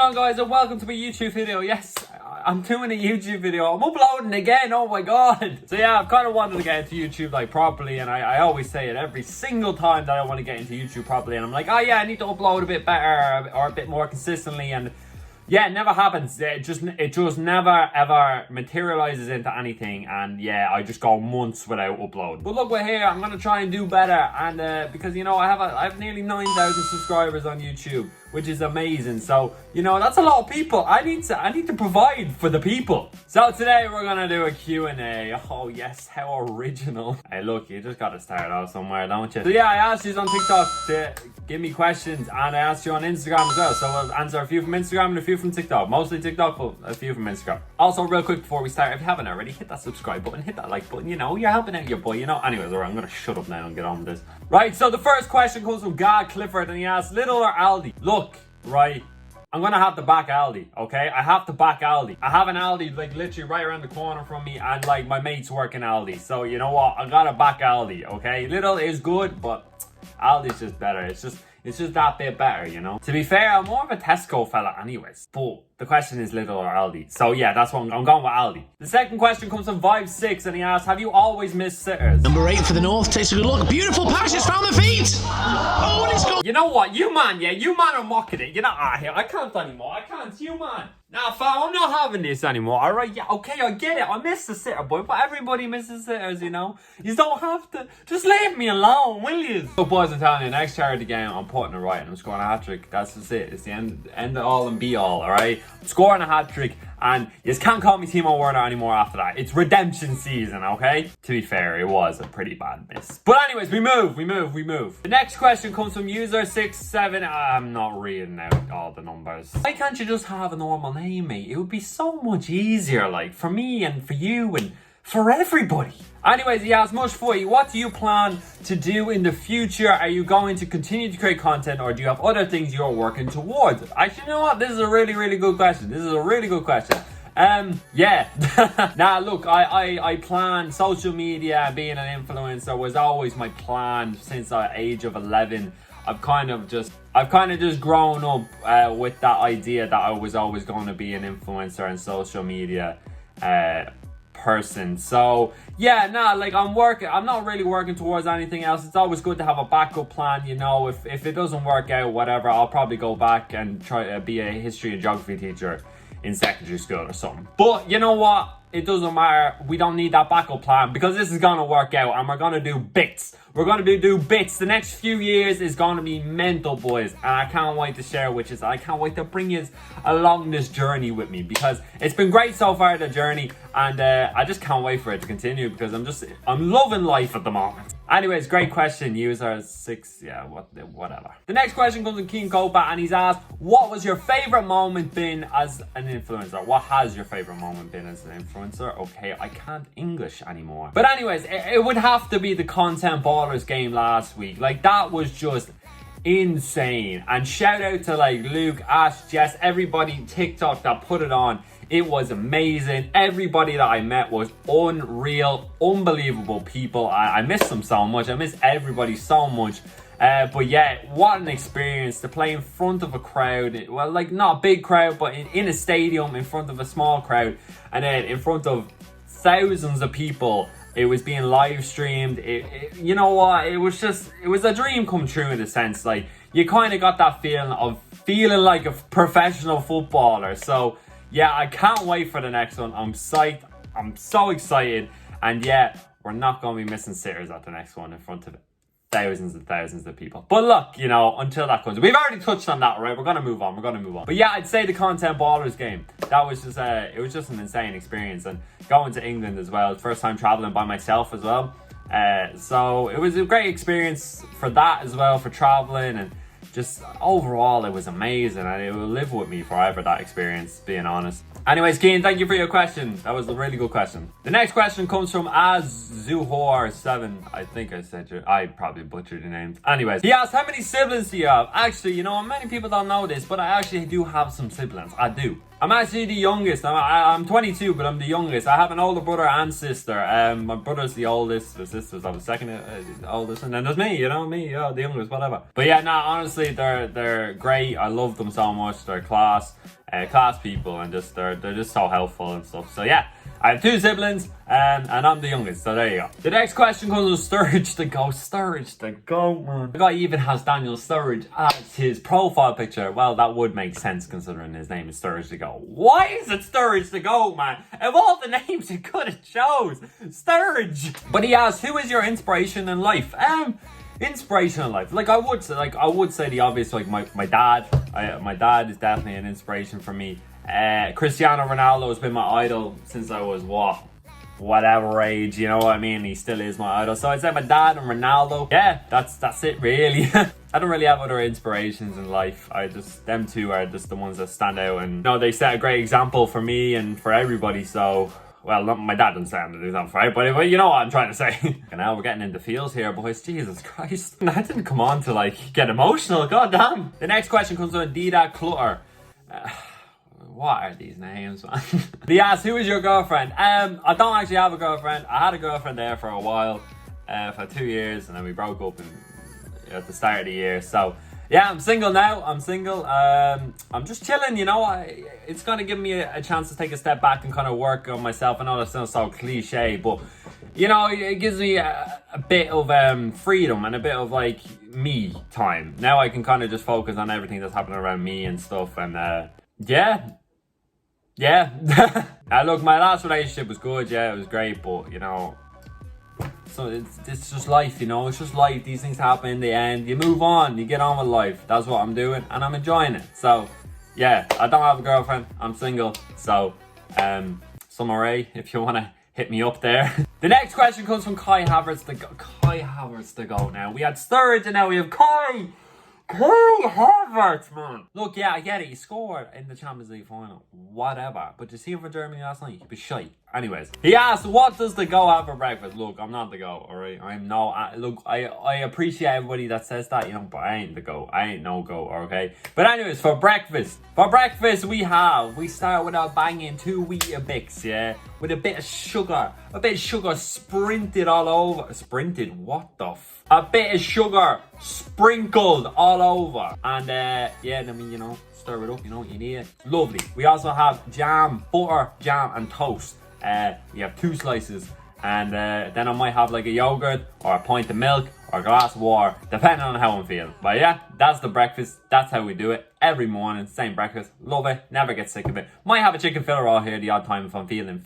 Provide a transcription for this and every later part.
on, guys, and welcome to my YouTube video. Yes, I'm doing a YouTube video. I'm uploading again. Oh my god. So yeah, I've kind of wanted to get into YouTube like properly, and I always say it every single time that I want to get into YouTube properly, and I'm like, oh yeah, I need to upload a bit better or a bit more consistently, and yeah, it never happens. It just never ever materializes into anything, and yeah, I just go months without upload. But look, we're here. I'm gonna try and do better, and because you know I have nearly 9,000 subscribers on YouTube, which is amazing. So you know that's a lot of people. I need to provide for the people. So today we're gonna do a Q&A. Oh yes, how original. Hey, look, you just gotta start off somewhere, don't you? So yeah, I asked you on TikTok to give me questions, and I asked you on Instagram as well. So I'll answer a few from Instagram and a few from TikTok. Mostly TikTok, but a few from Instagram. Also, real quick before we start, if you haven't already, hit that subscribe button, hit that like button. You know, you're helping out your boy, you know. Anyways, alright, I'm gonna shut up now and get on with this. Right, so the first question comes from God Clifford, and he asks, Lidl or Aldi? Look, right, I'm gonna have to back Aldi, okay? I have to back Aldi. I have an Aldi like literally right around the corner from me, and like my mates work in Aldi. So you know what? I gotta back Aldi, okay? Lidl is good, but Aldi's just better. It's just that bit better, you know? To be fair, I'm more of a Tesco fella anyways. But the question is Lidl or Aldi. So yeah, that's what I'm going with Aldi. The second question comes from Vibe6, and he asks, have you always missed sitters? Number 8 for the North takes a good look. Beautiful passes from the feet. Oh, and it's gone. You know what? You man are mocking it. You're not here. I can't anymore. I can't. You man. Nah, fam, I'm not having this anymore. Alright, yeah, okay, I get it. I miss the sitter, boy, but everybody misses sitters, you know? You don't have to. Just leave me alone, will you? So, boys, I'm telling you, next charity game, I'm putting it right, and I'm scoring a hat-trick. That's just it. It's the end of all and be all, alright? I'm scoring a hat-trick, and you just can't call me Timo Werner anymore after that. It's redemption season, okay? To be fair, it was a pretty bad miss. But anyways, we move. The next question comes from user67. I'm not reading out all the numbers. Why can't you just have a normal name, mate? It would be so much easier, like, for me and for you and for everybody. Anyways, he asks, Mush Footy, what do you plan to do in the future? Are you going to continue to create content, or do you have other things you're working towards? Actually, you know what? This is a really, really good question. Yeah. Nah, look, I plan social media, being an influencer was always my plan since the age of 11. I've kind of just grown up with that idea that I was always going to be an influencer and social media person. So yeah, nah, like I'm not really working towards anything else. It's always good to have a backup plan, you know. If it doesn't work out, whatever, I'll probably go back and try to be a history and geography teacher in secondary school or something. But you know what? It doesn't matter. We don't need that backup plan, because this is gonna work out, and we're gonna do bits. We're gonna do bits. The next few years is gonna be mental, boys, and I can't wait to share with you. I can't wait to bring you along this journey with me, because it's been great so far, the journey, and I just can't wait for it to continue, because I'm loving life at the moment. Anyways, great question, user 6, yeah, whatever. The next question comes from King Copa, and he's asked, what was your favorite moment been as an influencer? What has your favorite moment been as an influencer? Okay, I can't English anymore. But anyways, it would have to be the Content Ballers game last week. Like, that was just insane. And shout out to like Luke, Ash, Jess, everybody TikTok that put it on. It was amazing. Everybody that I met was unreal, unbelievable people. I miss them so much. I miss everybody so much. But yeah, what an experience to play in front of a crowd. Well, like not a big crowd, but in a stadium in front of a small crowd, and then in front of thousands of people. It was being live streamed. You know what? It was a dream come true in a sense. Like, you kind of got that feeling of feeling like a professional footballer. So yeah, I can't wait for the next one. I'm psyched. I'm so excited. And yeah, we're not going to be missing sitters at the next one in front of thousands and thousands of people. But look, you know, until that comes, we've already touched on that, right? We're going to move on. But yeah, I'd say the Content Ballers game, that was just it was just an insane experience. And going to England as well, first time traveling by myself as well. So it was a great experience for that as well, for traveling, and just overall it was amazing, and it will live with me forever, that experience, being honest. Anyways, Keen, thank you for your question. That was a really good question. The next question comes from Azuhor7. I think I probably butchered your names. Anyways, he asked, how many siblings do you have? Actually, you know, many people don't know this, but I actually do have some siblings. I do. I'm actually the youngest. I'm 22, but I'm the youngest. I have an older brother and sister. My brother's the oldest. The sister's the second oldest, and then there's me. You know me, the youngest, whatever. But yeah, honestly, they're great. I love them so much. They're class. class people, and they're just so helpful and stuff. So yeah, I have 2 siblings, and I'm the youngest, so there you go. The next question comes from Sturridge the Goat. Sturridge the Goat, man. The guy even has Daniel Sturridge as his profile picture. Well, that would make sense considering his name is Sturridge the Goat. Why is it Sturridge the Goat, man? Of all the names you could have chose, Sturridge. But he asks, who is your inspiration in life? Inspiration in life. Like I would say the obvious, like my dad. My dad is definitely an inspiration for me. Cristiano Ronaldo has been my idol since I was whatever age, you know what I mean? He still is my idol. So I'd say my dad and Ronaldo. Yeah, that's it really. I don't really have other inspirations in life. Them two are just the ones that stand out, and you know, they set a great example for me and for everybody. So, well, my dad doesn't set an example for everybody, but you know what I'm trying to say. And now we're getting into feels here, boys. Jesus Christ. That didn't come on to like get emotional. God damn. The next question comes from Dida Clutter. What are these names, man? He asks, who is your girlfriend? I don't actually have a girlfriend. I had a girlfriend there for a while, for 2 years, and then we broke up at the start of the year. So yeah, I'm single now. I'm single. I'm just chilling, you know. It's gonna give me a chance to take a step back and kind of work on myself. I know that sounds so cliche, but you know, it gives me a bit of freedom and a bit of like me time. Now I can kind of just focus on everything that's happening around me and stuff, and yeah. Look, my last relationship was good. Yeah, it was great, but you know, so it's just life, you know. It's just life. These things happen in the end. You move on. You get on with life. That's what I'm doing, and I'm enjoying it. So yeah, I don't have a girlfriend. I'm single. So Summer Rae, if you want to hit me up there. The next question comes from Kai Havertz the Goat. Now we had Sturridge, and now we have Kai Havertz, man. Look, yeah, I get it. He scored in the Champions League final. Whatever. But you see him for Germany last night? He was shite. Anyways, he asked, what does the Goat have for breakfast? Look, I'm not the Goat, alright? Look, I appreciate everybody that says that, you know, but I ain't the Goat. I ain't no Goat, okay? But anyways, for breakfast we start with a banging 2 Weetabix, yeah? With a bit of sugar sprinted all over. Sprinted? What the f? A bit of sugar sprinkled all over. And yeah, then we, you know, stir it up, you know what you need. Lovely. We also have jam, butter, jam and toast. We have 2 slices, and then I might have like a yogurt or a pint of milk or a glass of water, depending on how I'm feeling. But yeah, that's the breakfast. That's how we do it every morning. Same breakfast. Love it. Never get sick of it. Might have a chicken fillet roll here the odd time if I'm feeling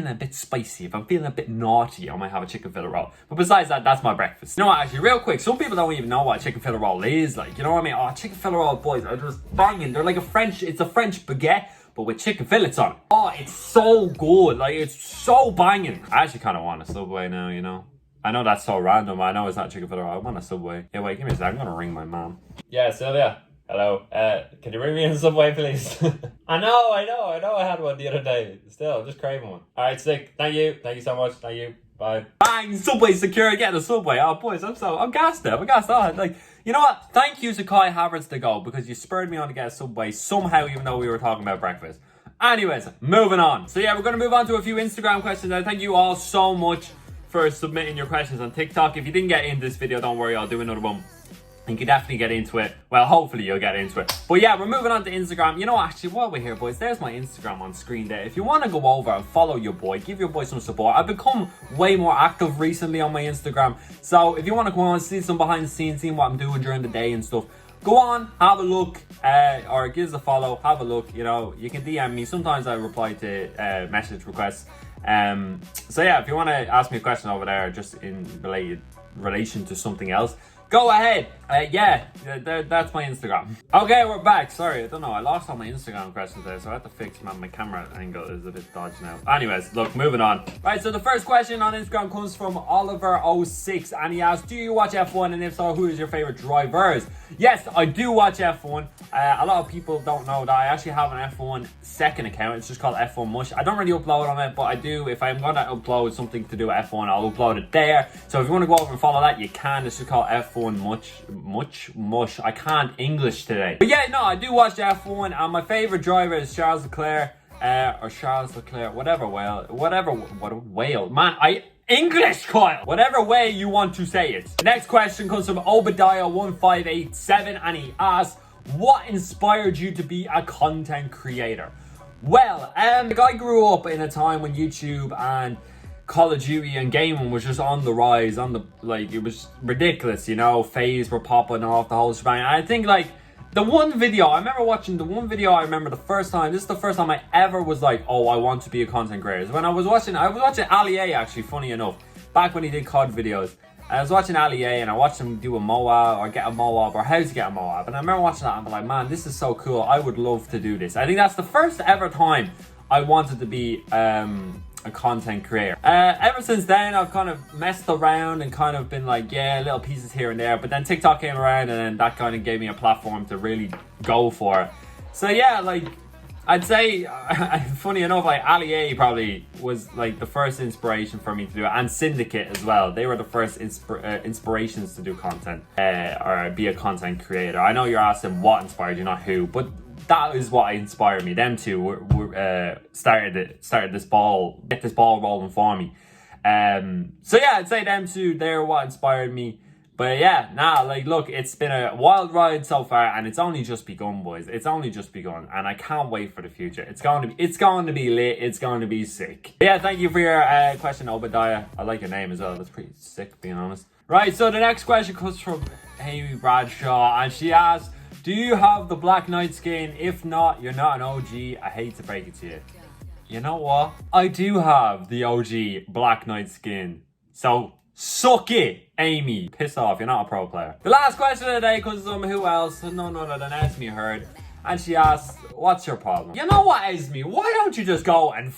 a bit spicy, if I'm feeling a bit naughty, I might have a chicken fillet roll. But besides that, that's my breakfast. You know what? Actually, real quick, some people don't even know what a chicken fillet roll is. Like, you know what I mean? Oh, chicken fillet roll, boys, are just banging. They're like it's a French baguette, but with chicken fillets on it. Oh, it's so good. Like, it's so banging. I actually kind of want a Subway now, you know. I know that's so random. I know it's not chicken fillet roll. I want a Subway. Yeah, wait, give me a second. I'm gonna ring my mom. Yeah, Sylvia. Hello. Can you ring me in Subway, please? I know. I had one the other day. Still, I'm just craving one. All right, sick. Thank you so much. Thank you. Bye. Bang! Subway secure. Get the Subway. Oh, boys, I'm gassed now. I'm gassed out. Like, you know what? Thank you to Kai Havertz to go, because you spurred me on to get a Subway somehow, even though we were talking about breakfast. Anyways, moving on. So yeah, we're going to move on to a few Instagram questions. I thank you all so much for submitting your questions on TikTok. If you didn't get in this video, don't worry, I'll do another one. You can definitely get into it. Well, hopefully you'll get into it. But yeah, we're moving on to Instagram. You know, actually, while we're here, boys, there's my Instagram on screen there. If you want to go over and follow your boy, give your boy some support. I've become way more active recently on my Instagram. So if you want to go on and see some behind the scenes, seeing what I'm doing during the day and stuff, go on, have a look, or give us a follow, have a look. You know, you can DM me. Sometimes I reply to message requests. So yeah, if you want to ask me a question over there, just in relation to something else, go ahead. Yeah, that's my Instagram. Okay, we're back. Sorry, I don't know. I lost all my Instagram questions there, so I have to fix my camera angle is a bit dodgy now. Anyways, look, moving on. Right, so the first question on Instagram comes from Oliver06, and he asks, do you watch F1, and if so, who is your favorite drivers? Yes, I do watch F1. A lot of people don't know that I actually have an F1 second account. It's just called F1 Mush. I don't really upload on it, but I do. If I'm going to upload something to do with F1, I'll upload it there. So if you want to go over and follow that, you can. It's just called F1 Mush. I can't English today. But yeah, no, I do watch F1, and my favorite driver is Charles Leclerc, whatever whale. Man, English, Kyle! Whatever way you want to say it. The next question comes from Obadiah1587, and he asks, What inspired you to be a content creator? Well, like I grew up in a time when YouTube and Call of Duty and gaming was just on the rise, it was ridiculous, you know, FaZe were popping off, the whole shebang. And I think like the one video, I remember the first time, this is the first time I ever was like, oh, I want to be a content creator. When I was watching Ali A, actually, funny enough, back when he did COD videos. I was watching Ali A and I watched him do a MOAB or get a MOAB or how to get a MOAB. And I remember watching that and I'm like, man, this is so cool. I would love to do this. I think that's the first ever time I wanted to be a content creator. Ever since then, I've kind of messed around and kind of been like, yeah, little pieces here and there. But then TikTok came around and then that kind of gave me a platform to really go for it. So yeah, like I'd say, funny enough, like Ali A probably was like the first inspiration for me to do it, and Syndicate as well. They were the first inspirations to do content or be a content creator. I know you're asking what inspired you, not who, but that is what inspired me. Them two started this ball, get this ball rolling for me. So yeah, I'd say them two, they're what inspired me. But yeah, like look, it's been a wild ride so far, and it's only just begun, boys. It's only just begun, and I can't wait for the future. It's going to be lit. It's going to be sick. But yeah, thank you for your question, Obadiah. I like your name as well. That's pretty sick, being honest. Right, so the next question comes from Amy Bradshaw, and she asks, do you have the Black Knight skin? If not, you're not an OG. I hate to break it to you. You know what? I do have the OG Black Knight skin. So suck it, Amy. Piss off, you're not a pro player. The last question of the day comes from who else? None other than Esme Heard. And she asks, what's your problem? You know what, Esme? Why don't you just go and